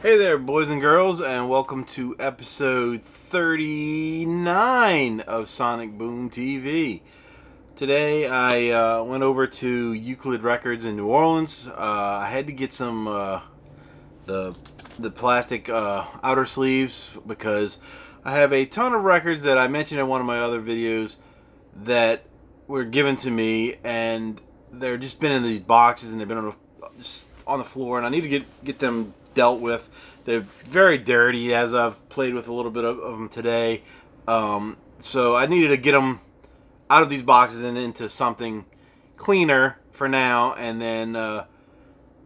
Hey there, boys and girls, and welcome to episode 39 of Sonic Boom TV. Today I went over to Euclid Records in New Orleans. I had to get some the plastic outer sleeves because I have a ton of records that I mentioned in one of my other videos that were given to me, and they're just been in these boxes and they've been just on the floor, and I need to get them dealt with. They're very dirty, as I've played with a little bit of them today. So I needed to get them out of these boxes and into something cleaner for now, and then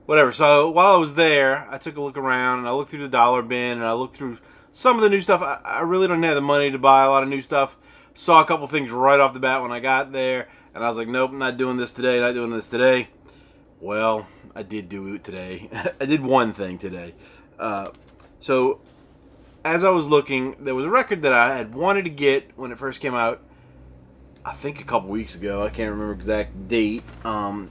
whatever. So while I was there, I took a look around and I looked through the dollar bin and I looked through some of the new stuff. I really don't have the money to buy a lot of new stuff. Saw a couple things right off the bat when I got there, and I was like, nope, not doing this today, not doing this today. Well, I did do it today. I did one thing today. So as I was looking, there was a record that I had wanted to get when it first came out. I think a couple weeks ago. I can't remember exact date. Maybe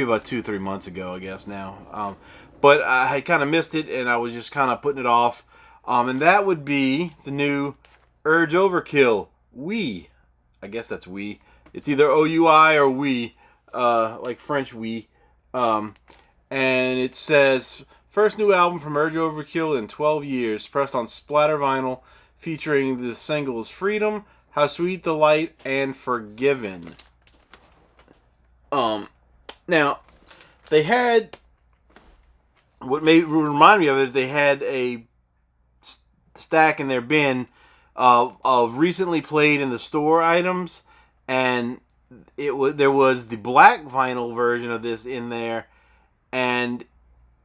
about 2-3 months ago, I guess now. But I had kind of missed it, and I was just kind of putting it off. And that would be the new Urge Overkill Wii. I guess that's Wii. It's either OUI or Wii, like French Wii. And it says, first new album from Urge Overkill in 12 years, pressed on splatter vinyl, featuring the singles Freedom, How Sweet the Light, and Forgiven. Now, they had, what remind me of it, they had a stack in their bin of recently played in the store items, and there was the black vinyl version of this in there, and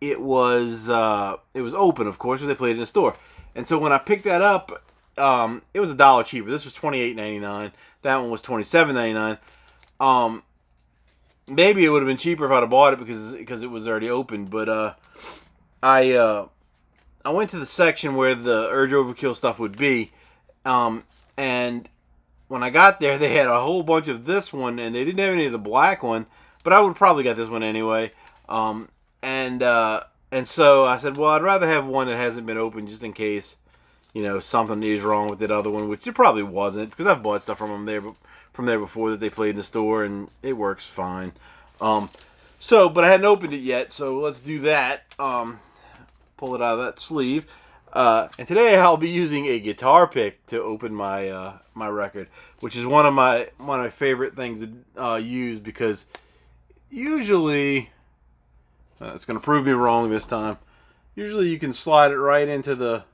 it was open, of course, because they played it in the store. And so when I picked that up, it was $1 cheaper. This was $28.99. That one was $27.99. Maybe it would have been cheaper if I'd have bought it because it was already open. But I went to the section where the Urge Overkill stuff would be, and when I got there, they had a whole bunch of this one, and they didn't have any of the black one. But I would probably got this one anyway. And so I said, well, I'd rather have one that hasn't been opened just in case, something is wrong with that other one, which it probably wasn't, because I've bought stuff from there before that they played in the store, and it works fine. But I hadn't opened it yet, so let's do that. Pull it out of that sleeve. And today I'll be using a guitar pick to open my my record, which is one of my favorite things to use, because usually it's going to prove me wrong this time. Usually you can slide it right into the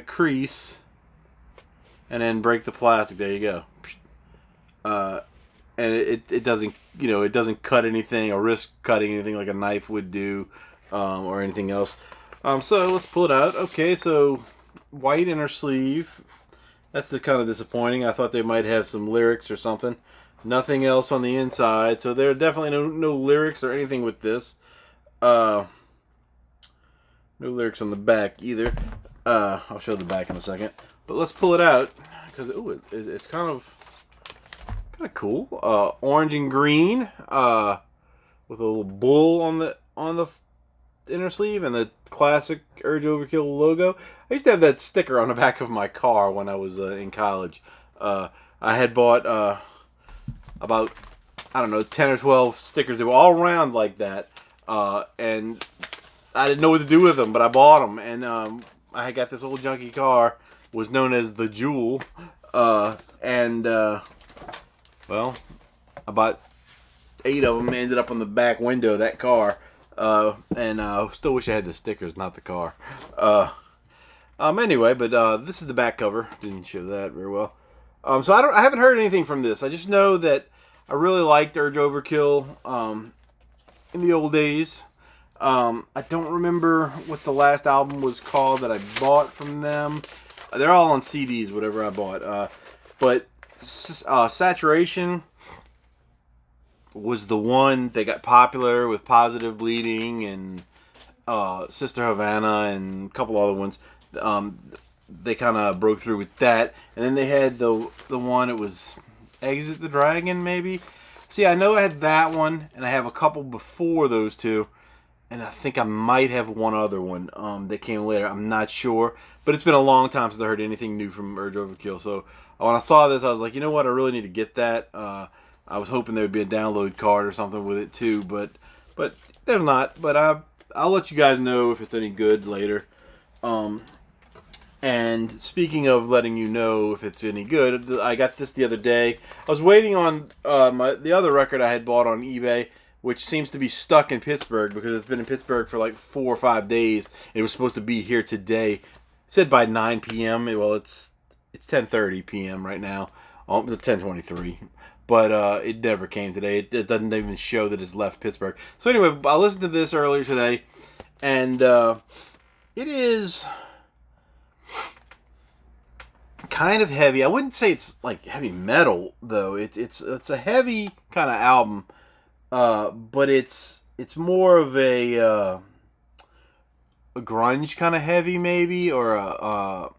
crease and then break the plastic. There you go. And it doesn't it doesn't cut anything or risk cutting anything like a knife would do, or anything else. So let's pull it out. Okay, so white inner sleeve. That's the kind of disappointing. I thought they might have some lyrics or something. Nothing else on the inside, so there are definitely no lyrics or anything with this. No lyrics on the back either. I'll show the back in a second. But let's pull it out, because it's kind of cool. Orange and green, with a little bull on the inner sleeve, and the classic Urge Overkill logo. I used to have that sticker on the back of my car when I was in college. I had bought about, 10 or 12 stickers. They were all round like that, and I didn't know what to do with them, but I bought them, and I had got this old junky car, was known as the Jewel, and about 8 of them ended up on the back window of that car, and I still wish I had the stickers, not the car. Anyway, but this is the back cover. Didn't show that very well. So I haven't heard anything from this. I just know that I really liked Urge Overkill in the old days. I don't remember what the last album was called that I bought from them. They're all on CDs, whatever I bought. But Saturation was the one that got popular with Positive Bleeding and Sister Havana and a couple other ones. They kind of broke through with that, and then they had the one, it was Exit the Dragon, maybe. See, I know I had that one, and I have a couple before those two, and I think I might have one other one that came later. I'm not sure, but it's been a long time since I heard anything new from Urge Overkill. So when I saw this, I was like, you know what? I really need to get that. I was hoping there would be a download card or something with it too, but there's not. But I'll let you guys know if it's any good later. And speaking of letting you know if it's any good, I got this the other day. I was waiting on the other record I had bought on eBay, which seems to be stuck in Pittsburgh because it's been in Pittsburgh for like 4 or 5 days. It was supposed to be here today. It said by 9 p.m. Well, it's 10:30 p.m. right now. It's 10:23. But it never came today. It doesn't even show that it's left Pittsburgh. So anyway, I listened to this earlier today, and it is kind of heavy. I wouldn't say it's like heavy metal though. It's a heavy kind of album, but it's more of a grunge kind of heavy maybe, or I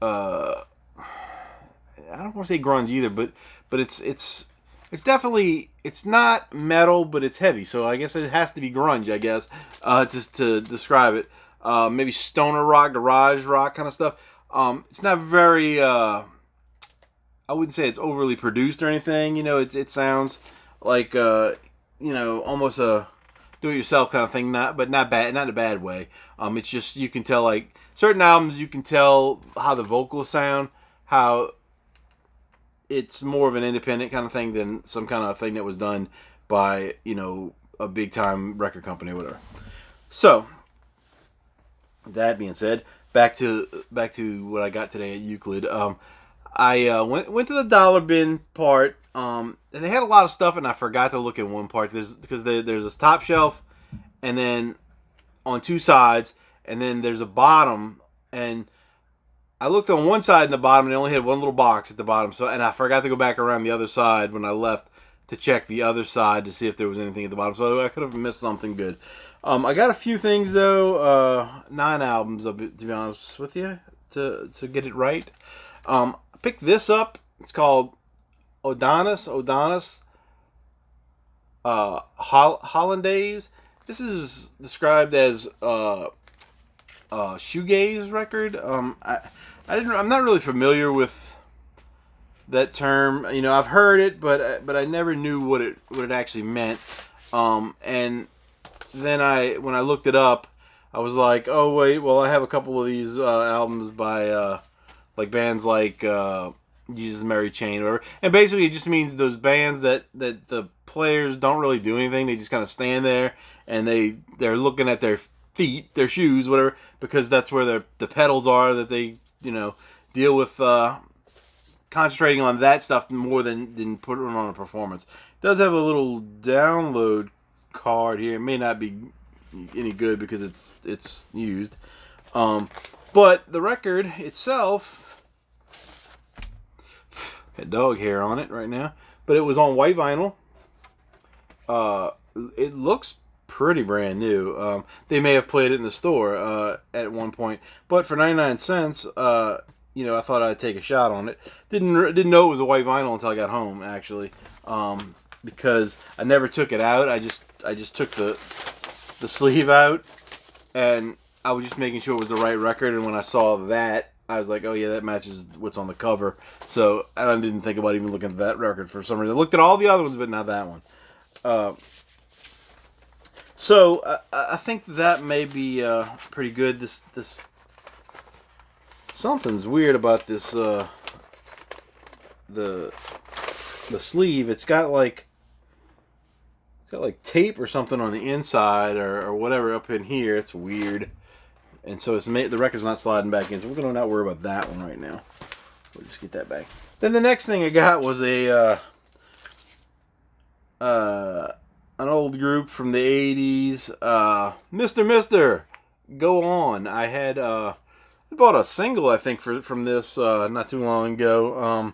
don't want to say grunge either, but it's definitely, it's not metal, but it's heavy. So I guess it has to be grunge, I guess, just to describe it. Maybe stoner rock, garage rock kind of stuff. It's not very, I wouldn't say it's overly produced or anything. It sounds like, almost a do-it-yourself kind of thing. Not bad, not in a bad way. It's just, you can tell, like, certain albums, you can tell how the vocals sound, how it's more of an independent kind of thing than some kind of thing that was done by, a big-time record company or whatever. So, that being said, back to what I got today at Euclid. I went to the dollar bin part, and they had a lot of stuff, and I forgot to look at one part. There's this top shelf, and then on 2 sides, and then there's a bottom, and I looked on one side and the bottom, and they only had one little box at the bottom. And I forgot to go back around the other side when I left to check the other side to see if there was anything at the bottom. So I could have missed something good. I got a few things though. 9 albums, to be honest with you, to get it right. I picked this up. It's called Odonis Hollandaise. This is described as shoegaze record. I'm not really familiar with that term. I've heard it, but I never knew what it actually meant. And then when I looked it up, I was like, oh wait, well I have a couple of these albums by like bands like Jesus Mary Chain or whatever. And basically it just means those bands that the players don't really do anything. They just kind of stand there and they're looking at their feet, their shoes, whatever, because that's where the pedals are, that they deal with concentrating on that stuff more than putting on a performance. It does have a little download card here. It may not be any good because it's used, but the record itself had dog hair on it right now, but it was on white vinyl. It looks pretty brand new. They may have played it in the store at one point, but for 99 cents, I thought I'd take a shot on it. Didn't know it was a white vinyl until I got home, actually, because I never took it out. I just took the sleeve out, and I was just making sure it was the right record. And when I saw that, I was like, oh yeah, that matches what's on the cover. So I didn't think about even looking at that record for some reason. I looked at all the other ones, but not that one. So I think that may be pretty good. This something's weird about this. The sleeve. It's got like tape or something on the inside or whatever up in here. It's weird, and so the record's not sliding back in. So we're gonna not worry about that one right now. We'll just get that back. Then the next thing I got was an old group from the 80s, Mr. Go On. I had bought a single, I think, from this not too long ago.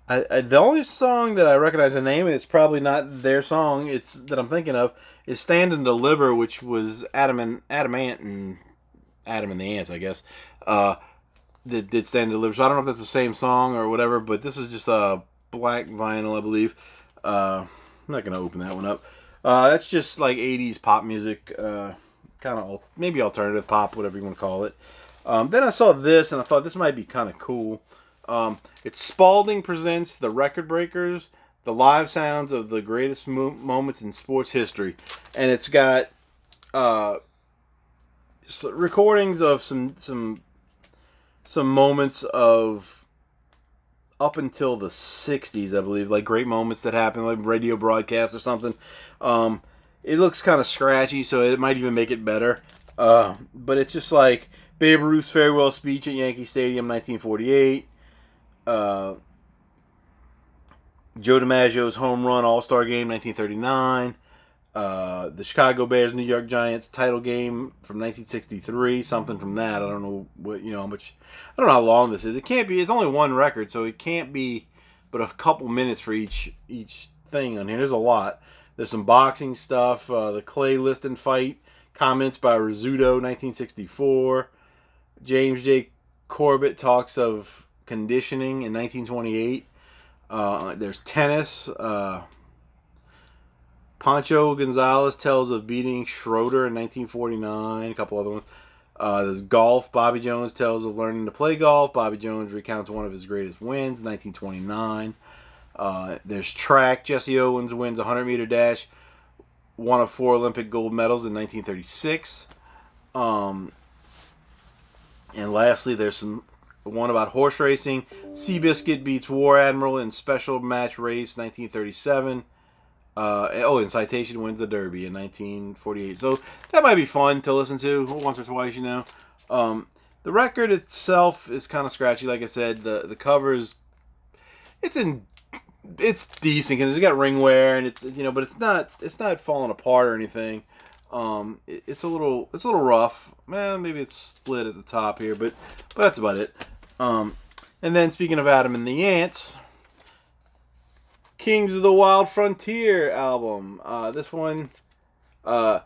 The only song that I recognize the name, and it's probably not their song, that I'm thinking of, is Stand and Deliver, which was Adam and the Ants, I guess, that did Stand and Deliver. So I don't know if that's the same song or whatever, but this is just a black vinyl, I believe. I'm not gonna open that one up. That's just like 80s pop music, kind of maybe alternative pop, whatever you want to call it. Then I saw this and I thought this might be kind of cool. It's Spalding presents The Record Breakers, the live sounds of the greatest moments in sports history, and it's got recordings of some moments of up until the 60s, I believe, like great moments that happened, like radio broadcasts or something. It looks kind of scratchy, so it might even make it better. But it's just like Babe Ruth's farewell speech at Yankee Stadium, 1948. Joe DiMaggio's home run All-Star Game, 1939. The Chicago Bears New York Giants title game from 1963, something from that. I don't know what, how much, I don't know how long this is. It can't be, it's only one record, so it can't be but a couple minutes for each thing on here. There's a lot. There's some boxing stuff, the Clay Liston fight, comments by Rizzuto, 1964. James J. Corbett talks of conditioning in 1928. There's tennis. Pancho Gonzalez tells of beating Schroeder in 1949. A couple other ones. There's golf. Bobby Jones tells of learning to play golf. Bobby Jones recounts one of his greatest wins, 1929. There's track. Jesse Owens wins a 100-meter dash. One of 4 Olympic gold medals in 1936. And lastly, there's one about horse racing. Seabiscuit beats War Admiral in special match race, 1937. And Citation wins the Derby in 1948. So that might be fun to listen to once or twice, The record itself is kind of scratchy, like I said. The cover is, it's decent because it's got ring wear and it's but it's not falling apart or anything. It's a little rough. Maybe it's split at the top here, but that's about it. And then speaking of Adam and the Ants, Kings of the Wild Frontier album. This one, Adam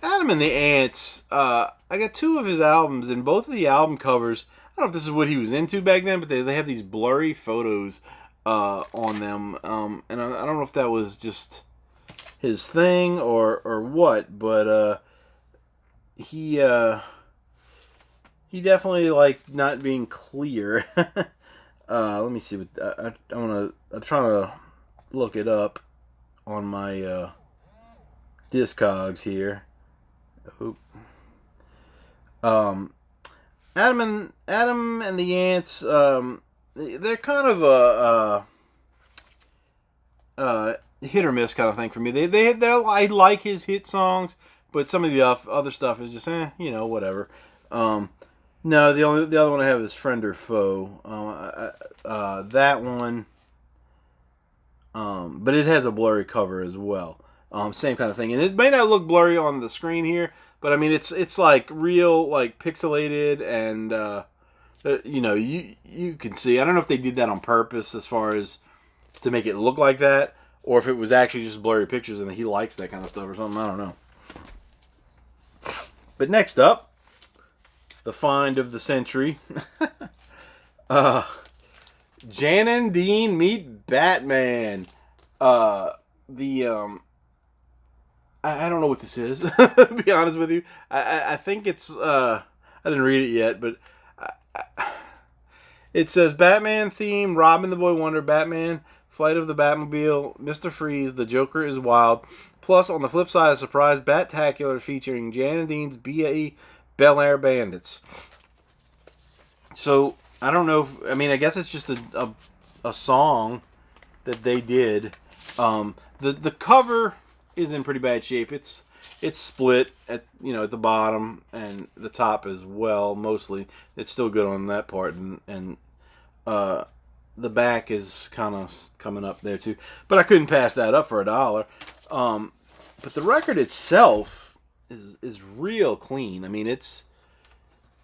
and the Ants. I got 2 of his albums, and both of the album covers, I don't know if this is what he was into back then, but they have these blurry photos on them. And I don't know if that was just his thing or what, but he definitely liked not being clear. Let me see what I'm trying to look it up on my Discogs here. Adam and the Ants, they're kind of a hit or miss kind of thing for me. I like his hit songs, but some of the other stuff is just whatever. No, the other one I have is Friend or Foe. That one, but it has a blurry cover as well. Same kind of thing, and it may not look blurry on the screen here, but I mean it's like real, like pixelated, and you can see. I don't know if they did that on purpose, as far as to make it look like that, or if it was actually just blurry pictures and he likes that kind of stuff or something. I don't know. But next up, the find of the century. Jan and Dean meet Batman. I don't know what this is, to be honest with you. I think it's, I didn't read it yet, but it says Batman theme, Robin the Boy Wonder, Batman, Flight of the Batmobile, Mr. Freeze, The Joker is Wild. Plus, on the flip side, a surprise Bat-tacular featuring Jan and Dean's B.A. Bel Air Bandits. So, I don't know I guess it's just a song that they did. The cover is in pretty bad shape. It's split at the bottom and the top as well, mostly. It's still good on that part, and the back is kind of coming up there too. But I couldn't pass that up for $1. But the record itself is real clean. I mean, it's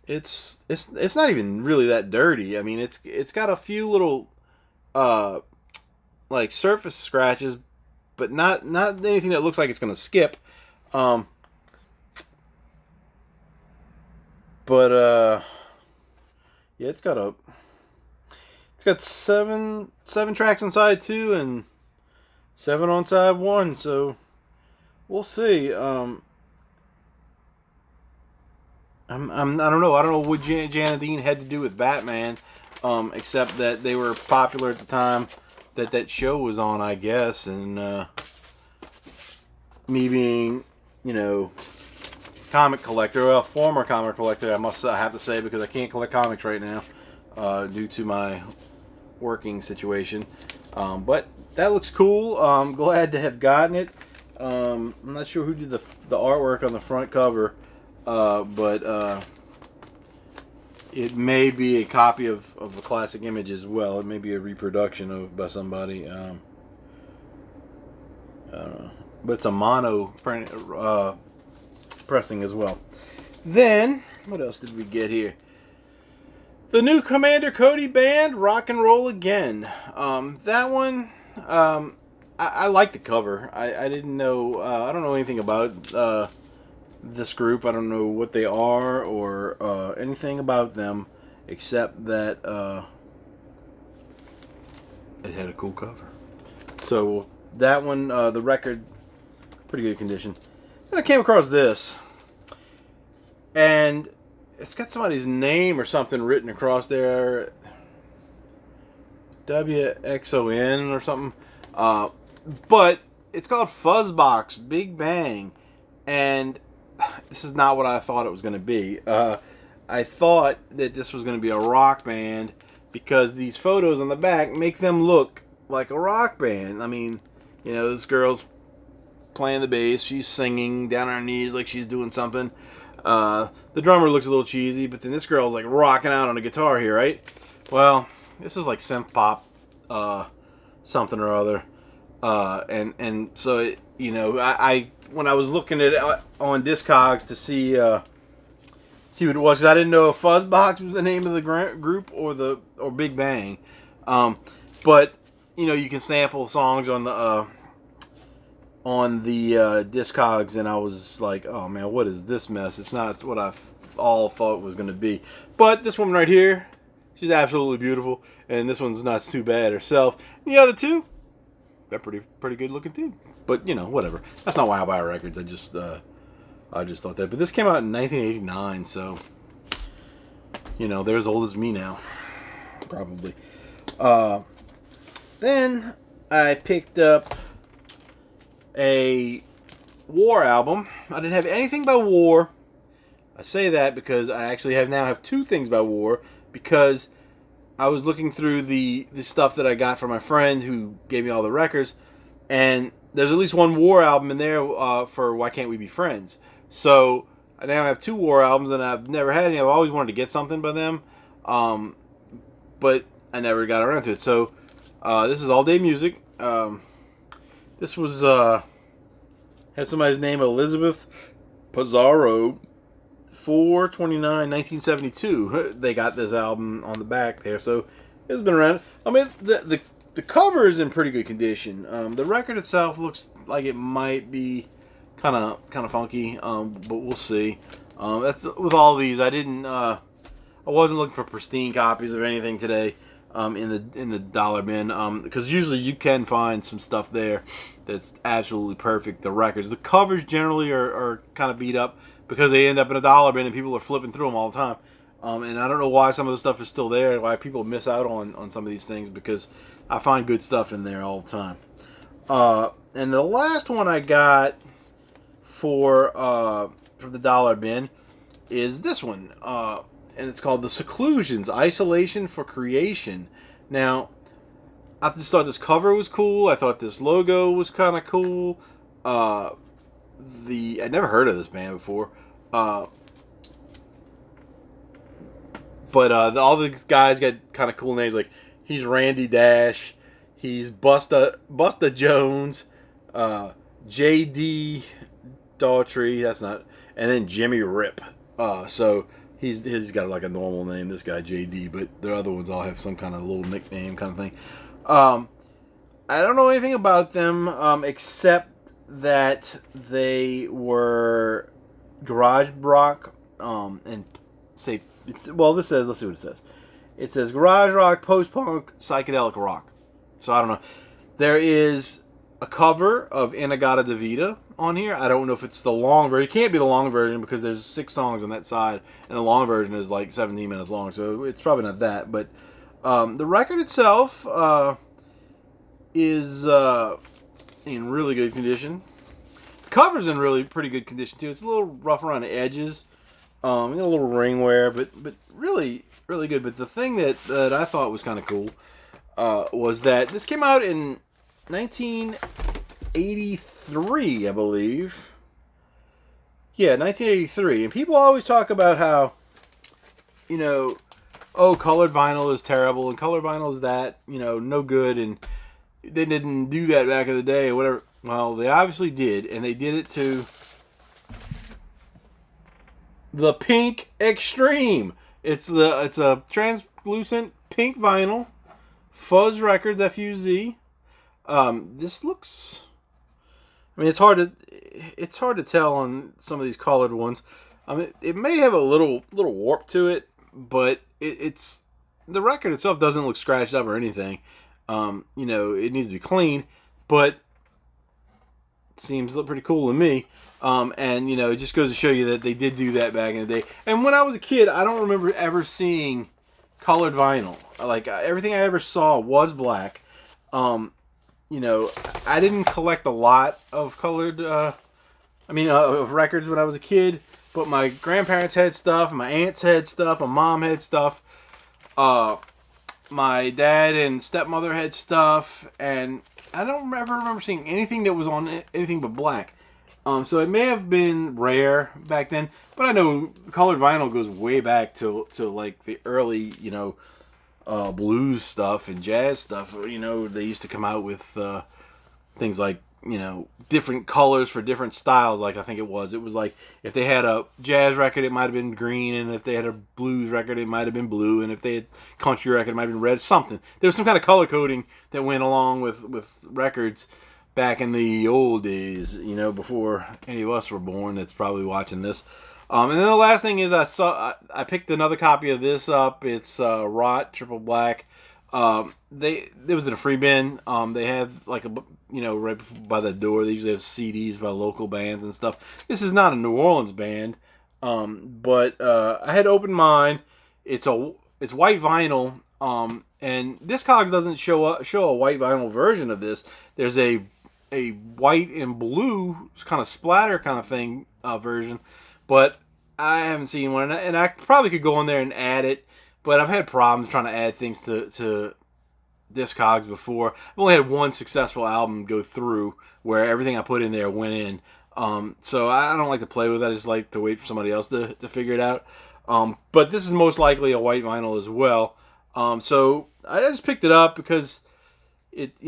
not even really that dirty. I mean, it's got a few little like surface scratches, but not anything that looks like it's gonna skip. But yeah, it's got seven tracks inside too, and 7 on side 1, so we'll see. I don't know. I don't know what Janet Dean had to do with Batman, except that they were popular at the time that show was on, I guess. And me being, you know, comic collector, well, former comic collector, I have to say, because I can't collect comics right now due to my working situation. But that looks cool. I'm glad to have gotten it. I'm not sure who did the artwork on the front cover. But it may be a copy of a classic image as well. It may be a reproduction by somebody. I don't know. But it's a mono print, pressing as well. Then, what else did we get here? The new Commander Cody band, Rock and Roll Again. That one, I like the cover. I didn't know, I don't know anything about this group. I don't know what they are or anything about them, except that it had a cool cover. So that one, the record, pretty good condition. Then I came across this, and it's got somebody's name or something written across there, WXON or something, but it's called Fuzzbox Big Bang, and this is not what I thought it was going to be. I thought that this was going to be a rock band because these photos on the back make them look like a rock band. I mean, you know, this girl's playing the bass. She's singing down on her knees like she's doing something. The drummer looks a little cheesy, but then this girl's like rocking out on a guitar here, right? Well, this is like synth pop something or other. And so, it, you know, I when I was looking at it on Discogs to see what it was, 'cause I didn't know if Fuzzbox was the name of the group or Big Bang. But you know, you can sample songs on the Discogs, and I was like, oh man, what is this mess? It's not what I all thought it was going to be. But this woman right here, she's absolutely beautiful, and this one's not too bad herself. And the other two, they're pretty good looking too. But you know, whatever. That's not why I buy records. I just thought that. But this came out in 1989, so you know, they're as old as me now, probably. Then I picked up a War album. I didn't have anything by War. I say that because I actually now have two things by War, because I was looking through the stuff that I got from my friend who gave me all the records, and there's at least one War album in there for Why Can't We Be Friends. So I now have two War albums, and I've never had any. I've always wanted to get something by them, but I never got around to it. So this is All Day Music. This was had somebody's name, Elizabeth Pizarro, 4/29/1972. They got this album on the back there, so it's been around. I mean, the cover is in pretty good condition. The record itself looks like it might be kind of funky, but we'll see. That's with all these. I wasn't looking for pristine copies of anything today. In the dollar bin, because usually you can find some stuff there that's absolutely perfect. The records, the covers generally are kind of beat up because they end up in a dollar bin and people are flipping through them all the time. And I don't know why some of the stuff is still there, why people miss out on some of these things, because I find good stuff in there all the time. And the last one I got for the dollar bin is this one. And it's called The Seclusions, Isolation for Creation. Now, I just thought this cover was cool. I thought this logo was kind of cool. I'd never heard of this band before. But all the guys got kind of cool names. Like, he's Randy Dash. He's Busta Jones. J.D. Daughtry. That's not... And then Jimmy Rip. So... He's got like a normal name, this guy JD, but the other ones all have some kind of little nickname kind of thing. I don't know anything about them except that they were garage rock and say let's see what it says. It says garage rock, post punk, psychedelic rock. So I don't know. There is a cover of Inagata Davida on here. I don't know if it's the long version. It can't be the long version because there's 6 songs on that side, and the long version is like 17 minutes long, so it's probably not that. But the record itself is in really good condition. The cover's in really pretty good condition too. It's a little rough around the edges, a little ring wear, but really really good. But the thing that I thought was kind of cool was that this came out in 1983, I believe. Yeah, 1983. And people always talk about how, oh, colored vinyl is terrible and colored vinyl is that, no good, and they didn't do that back in the day or whatever. Well, they obviously did, and they did it to the Pink Extreme. It's a translucent pink vinyl, Fuzz Records, F-U-Z. This looks. I mean, it's hard to tell on some of these colored ones. I mean, it may have a little warp to it, but it's the record itself doesn't look scratched up or anything. It needs to be clean, but it seems pretty cool to me. And it just goes to show you that they did do that back in the day. And when I was a kid, I don't remember ever seeing colored vinyl. Like everything I ever saw was black. I didn't collect a lot of colored, of records when I was a kid, but my grandparents had stuff, my aunts had stuff, my mom had stuff, my dad and stepmother had stuff, and I don't ever remember seeing anything that was on anything but black. So it may have been rare back then, but I know colored vinyl goes way back to like the early, blues stuff and jazz stuff. They used to come out with things like, different colors for different styles. Like I think it was like if they had a jazz record, it might have been green, and if they had a blues record, it might have been blue, and if they had country record, it might have been red. Something. There was some kind of color coding that went along with records back in the old days, before any of us were born. That's probably watching this. And then the last thing is I picked another copy of this up. It's Rot Triple Black. It was in a free bin. They have like right by the door. They usually have CDs by local bands and stuff. This is not a New Orleans band, but I had opened mine. It's white vinyl. And Discogs doesn't show a white vinyl version of this. There's a white and blue kind of splatter kind of thing version, but I haven't seen one, and I probably could go in there and add it, but I've had problems trying to add things to Discogs before. I've only had one successful album go through where everything I put in there went in, so I don't like to play with it. I just like to wait for somebody else to figure it out. But this is most likely a white vinyl as well. So I just picked it up because it's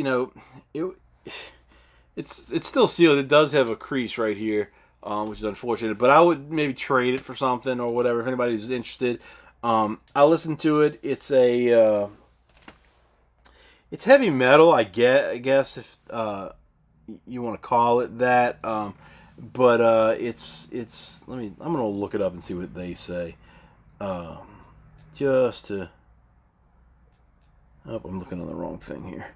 still sealed. It does have a crease right here, which is unfortunate. But I would maybe trade it for something or whatever if anybody's interested. I listened to it. It's it's heavy metal, I guess if you want to call it that. But it's. I'm gonna look it up and see what they say. Just to. Oh, I'm looking on the wrong thing here.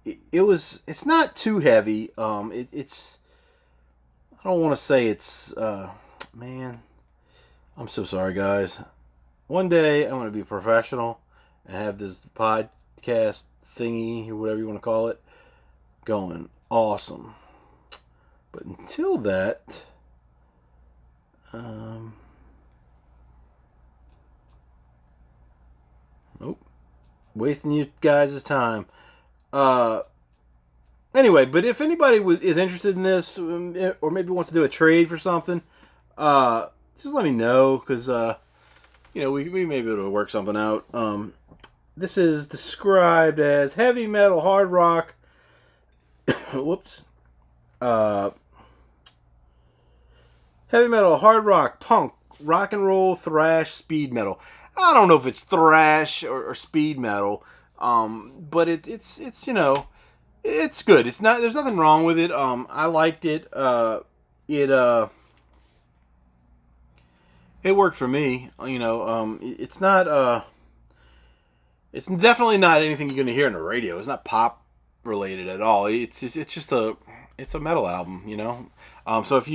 It's not too heavy. It's. I don't want to say it's. Man, I'm so sorry, guys. One day I'm going to be a professional and have this podcast thingy, or whatever you want to call it, going awesome. But until that, nope, wasting you guys' time. Anyway, but if anybody is interested in this, or maybe wants to do a trade for something, just let me know, because we may be able to work something out. This is described as heavy metal, hard rock. Whoops. Heavy metal, hard rock, punk, rock and roll, thrash, speed metal. I don't know if it's thrash or speed metal, but it's it's good. It's not. There's nothing wrong with it. I liked it. It worked for me. It's not. It's definitely not anything you're going to hear on the radio. It's not pop related at all. It's just a metal album, you know. So if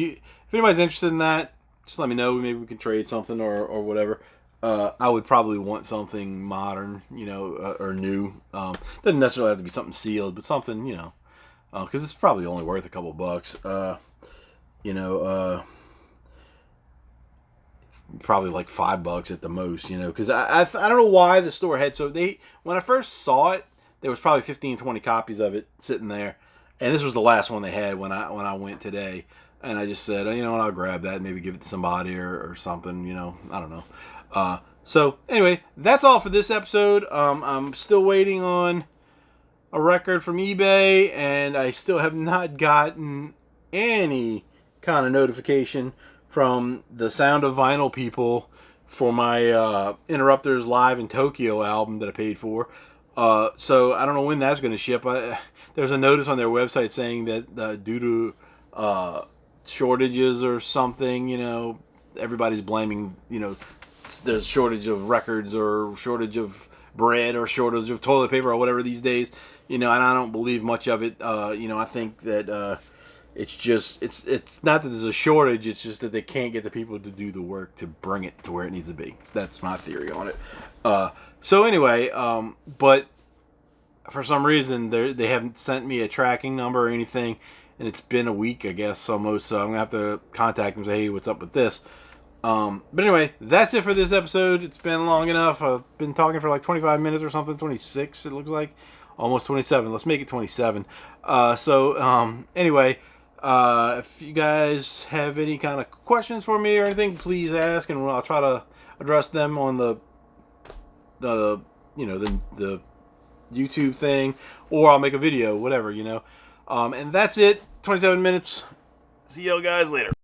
anybody's interested in that, just let me know. Maybe we can trade something or whatever. I would probably want something modern, you know, or new. Doesn't necessarily have to be something sealed, but something, you know, because it's probably only worth a couple bucks. You know, probably like $5 at the most, you know, because I don't know why the store had when I first saw it, there was probably 15, 20 copies of it sitting there, and this was the last one they had when I went today, and I just said, you know what, I'll grab that and maybe give it to somebody or something, you know, I don't know. So anyway, that's all for this episode. I'm still waiting on a record from eBay, and I still have not gotten any kind of notification from the Sound of Vinyl people for my Interrupters Live in Tokyo album that I paid for. So I don't know when that's going to ship. There's a notice on their website saying that due to shortages or something, you know, everybody's blaming, you know, there's shortage of records or shortage of bread or shortage of toilet paper or whatever these days, you know, and I don't believe much of it. You know, I think that it's just it's not that there's a shortage, it's just that they can't get the people to do the work to bring it to where it needs to be. That's my theory on it. So anyway, but for some reason they haven't sent me a tracking number or anything, and it's been a week, I guess, almost. So I'm gonna have to contact them and say, hey, what's up with this? But anyway, that's it for this episode. It's been long enough. I've been talking for like 25 minutes or something. 26, it looks like. Almost 27. Let's make it 27. Anyway, if you guys have any kind of questions for me or anything, please ask, and I'll try to address them on the YouTube thing, or I'll make a video, whatever, you know. And that's it. 27 minutes. See you guys later.